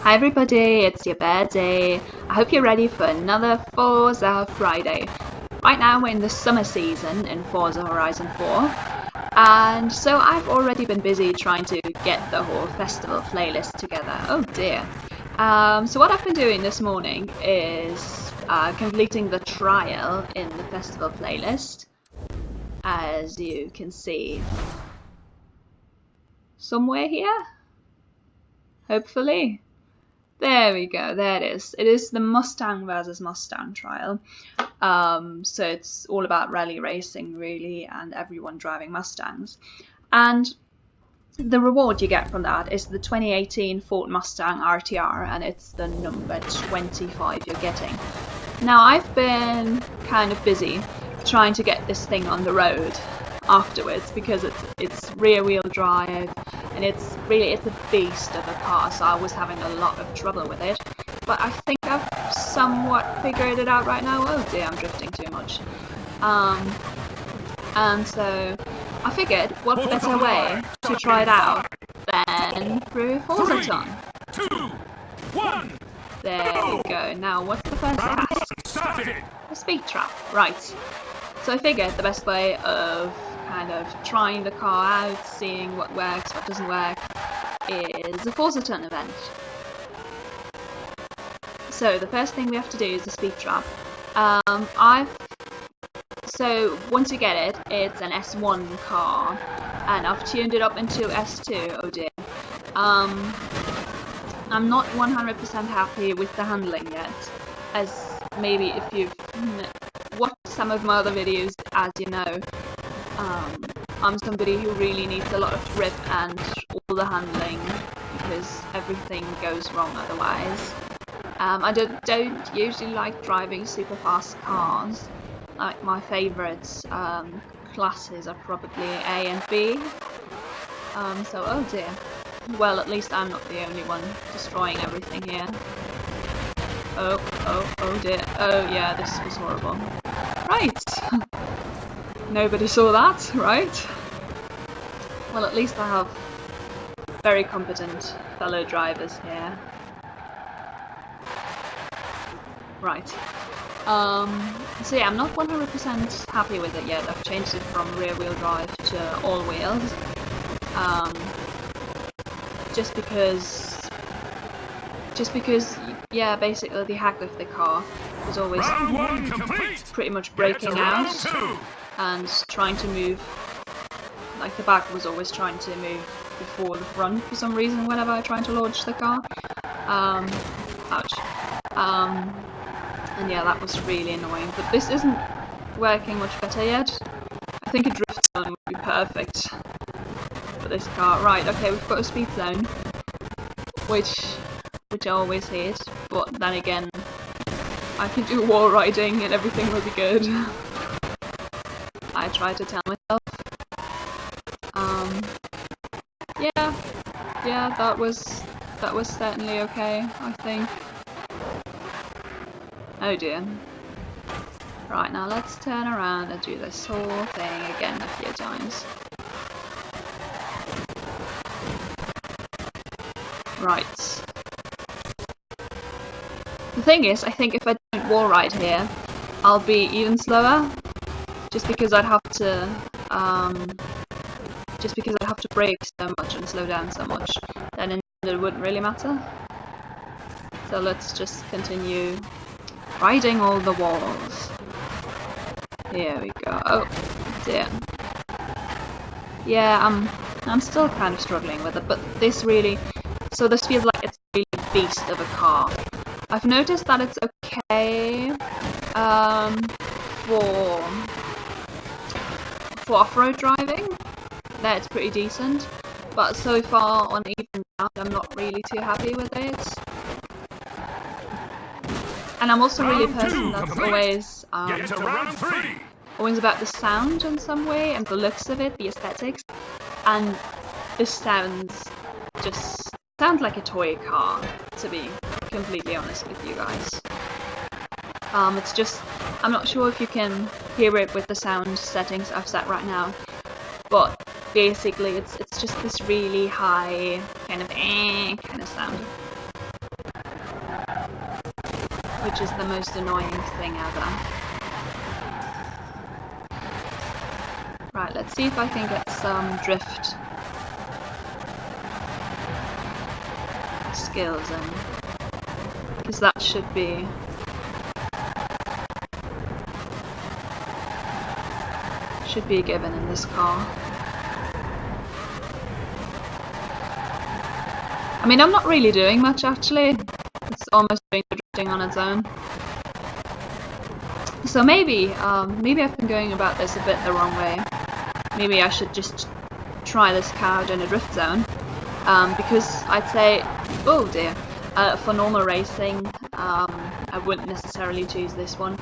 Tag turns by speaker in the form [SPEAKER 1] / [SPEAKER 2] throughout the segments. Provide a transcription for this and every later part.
[SPEAKER 1] Hi everybody, it's your Birdie. I hope you're ready for another Forza Friday. Right now we're in the summer season in Forza Horizon 4, and so I've already been busy trying to get the whole festival playlist together. Oh dear. So what I've been doing this morning is completing the trial in the festival playlist, as you can see somewhere here, hopefully. There we go, there it is. It is the Mustang versus Mustang trial. So it's all about rally racing really, and everyone driving Mustangs. And the reward you get from that is the 2018 Ford Mustang RTR, and it's the number 25 you're getting. Now I've been kind of busy trying to get this thing on the road afterwards because it's rear wheel drive and it's a beast of a car, so I was having a lot of trouble with it, but I think I've somewhat figured it out right now. Oh dear, I'm drifting too much. And so I figured what better way to try it out than through Forza Horizon.
[SPEAKER 2] 2, 1.
[SPEAKER 1] There we go. Now what's the first task? A speed trap, right. So I figured the best way of kind of trying the car out, seeing what works, what doesn't work, is a Forza Horizon event. So the first thing we have to do is the speed trap. So once you get it, it's an S1 car, and I've tuned it up into S2. Oh dear. I'm not 100% happy with the handling yet, as maybe if you've watched some of my other videos, as you know, I'm somebody who really needs a lot of grip and all the handling because everything goes wrong otherwise. I don't usually like driving super fast cars. Like my favourite classes are probably A and B. So oh dear. Well, at least I'm not the only one destroying everything here. Oh dear. Oh yeah, this was horrible. Right. Nobody saw that, right? Well, at least I have very competent fellow drivers here. Right. So yeah, I'm not 100% happy with it yet. I've changed it from rear wheel drive to all wheels. Just because, yeah, basically the hack of the car was always pretty much breaking out and trying to move, like the back was always trying to move before the front for some reason whenever I tried to launch the car. Ouch. And yeah, that was really annoying, but this isn't working much better yet. I think a drift zone would be perfect for this car. Right, okay, we've got a speed zone, which I always hate, but then again, I can do wall riding and everything will be good. I try to tell myself. Yeah, that was certainly okay, I think. Oh dear. Right, now let's turn around and do this whole thing again a few times. Right. The thing is, I think if I don't wall ride here, I'll be even slower, just because I'd have to brake so much and slow down so much, then it wouldn't really matter. So let's just continue riding all the walls. Here we go. Oh dear. Yeah, I'm still kind of struggling with it, but this feels like it's really a beast of a car. I've noticed that it's okay for off-road driving. That it's pretty decent, but so far on even ground, I'm not really too happy with it. And I'm also really a person that's always about the sound in some way, and the looks of it, the aesthetics. And this sounds like a toy car, to be completely honest with you guys. It's just, I'm not sure if you can hear it with the sound settings I've set right now, but basically it's just this really high kind of sound. which is the most annoying thing ever. Right, let's see if I can get some drift skills in, because that should be a given in this car. I mean, I'm not really doing much actually. It's almost doing the drifting on its own. So maybe I've been going about this a bit the wrong way. Maybe I should just try this car in a drift zone. Because I'd say, oh dear, for normal racing, I wouldn't necessarily choose this one.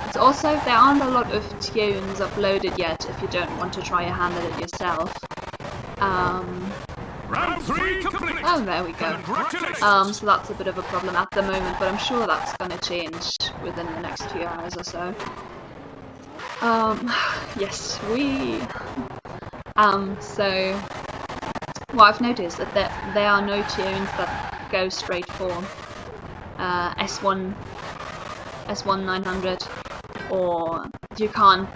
[SPEAKER 1] It's also, there aren't a lot of tunes uploaded yet if you don't want to try your hand at it yourself.
[SPEAKER 2] Round 3 complete.
[SPEAKER 1] Oh, there we go. So that's a bit of a problem at the moment, but I'm sure that's going to change within the next few hours or so. Yes, so what I've noticed is that there are no tunes that go straight for S1 900, or you can't,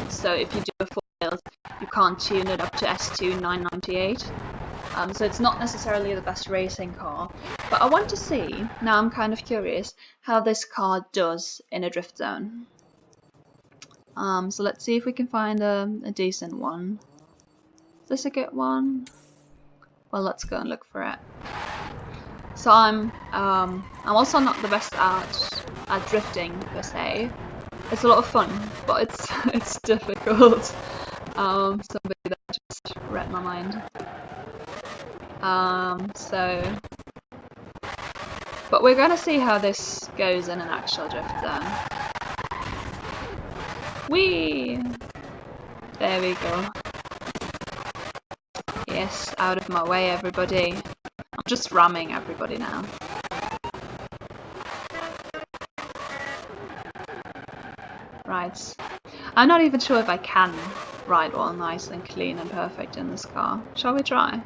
[SPEAKER 1] so if you do a full build, you can't tune it up to S2 998. So it's not necessarily the best racing car, but I want to see, now I'm kind of curious, how this car does in a drift zone. So let's see if we can find a decent one. Is this a good one? Well, let's go and look for it. So I'm also not the best at drifting per se. It's a lot of fun, but it's difficult. Somebody that just read my mind. But we're gonna see how this goes in an actual drift zone. Whee! There we go. Yes, out of my way, everybody. I'm just ramming everybody now. Right. I'm not even sure if I can ride all nice and clean and perfect in this car. Shall we try?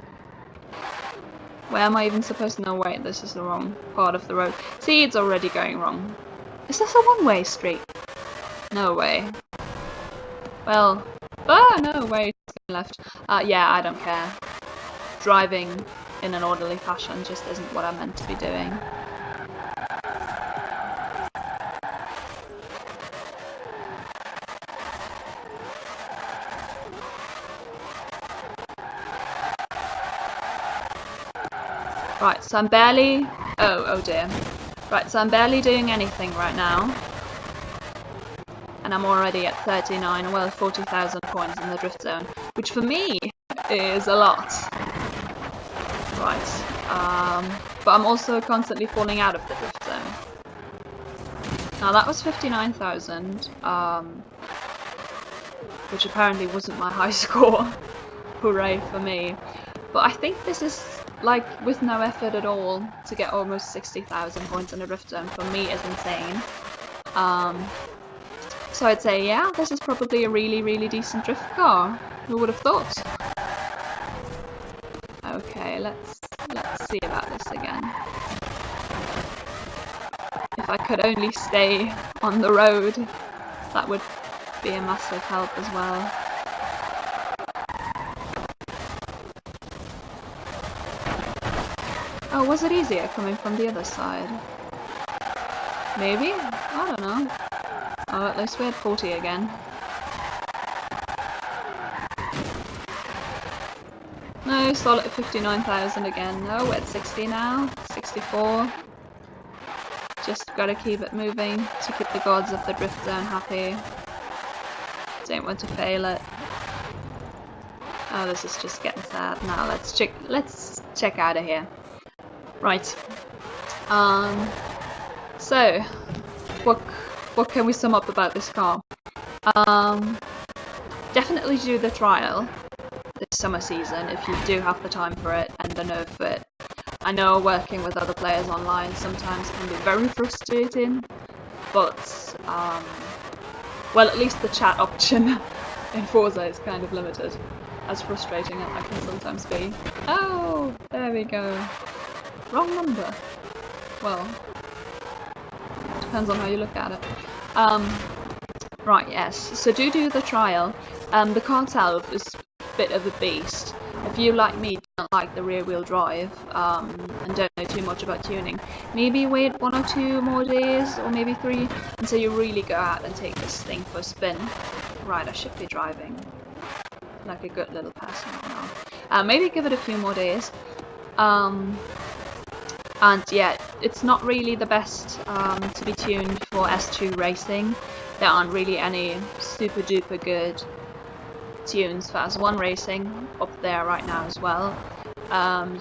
[SPEAKER 1] Where am I even supposed to know? Wait, this is the wrong part of the road. See, it's already going wrong. Is this a one-way street? No way. Well, no way, it's going left. Yeah, I don't care. Driving in an orderly fashion just isn't what I'm meant to be doing. Right, so I'm barely... Oh dear. Right, so I'm barely doing anything right now. And I'm already at 39, well, 40,000 points in the drift zone. Which for me is a lot. Right. But I'm also constantly falling out of the drift zone. Now that was 59,000. Which apparently wasn't my high score. Hooray for me. But I think this is... like, with no effort at all, to get almost 60,000 points in a drift zone for me is insane. So I'd say, yeah, this is probably a really, really decent drift car. Who would have thought? Okay, let's see about this again. If I could only stay on the road, that would be a massive help as well. Oh, was it easier coming from the other side? Maybe? I don't know. Oh, at least we had 40 again. No, solid 59,000 again. No, we're at 60 now. 64. Just gotta keep it moving to keep the gods of the drift zone happy. Don't want to fail it. Oh, this is just getting sad. Now let's check out of here. Right. So what can we sum up about this car? Definitely do the trial this summer season if you do have the time for it and the nerve for it. I know working with other players online sometimes can be very frustrating, but well, at least the chat option in Forza is kind of limited, as frustrating as that can sometimes be. Oh, there we go. Wrong number. Well, Depends on how you look at it. Right, yes. So do the trial. The car itself is a bit of a beast. If you, like me, don't like the rear-wheel drive and don't know too much about tuning, maybe wait 1 or 2 more days, or maybe 3, until you really go out and take this thing for a spin. Right, I should be driving like a good little person now. Maybe give it a few more days. And yeah, it's not really the best to be tuned for S2 racing. There aren't really any super duper good tunes for S1 racing up there right now as well.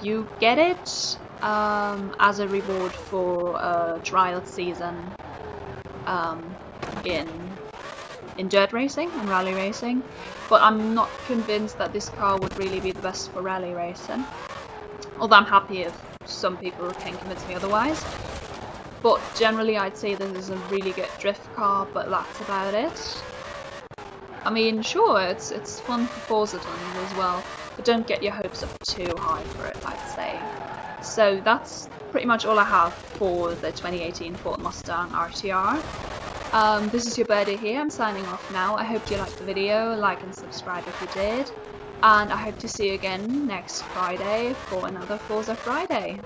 [SPEAKER 1] You get it as a reward for a trial season in dirt racing and rally racing, but I'm not convinced that this car would really be the best for rally racing. Although I'm happy if some people can convince me otherwise. But generally I'd say this is a really good drift car, but that's about it. I mean, sure, it's fun for Forza as well, but don't get your hopes up too high for it, I'd say. So that's pretty much all I have for the 2018 Ford Mustang RTR. This is your Birdie here, I'm signing off now. I hope you liked the video, like and subscribe if you did. And I hope to see you again next Friday for another Forza Friday.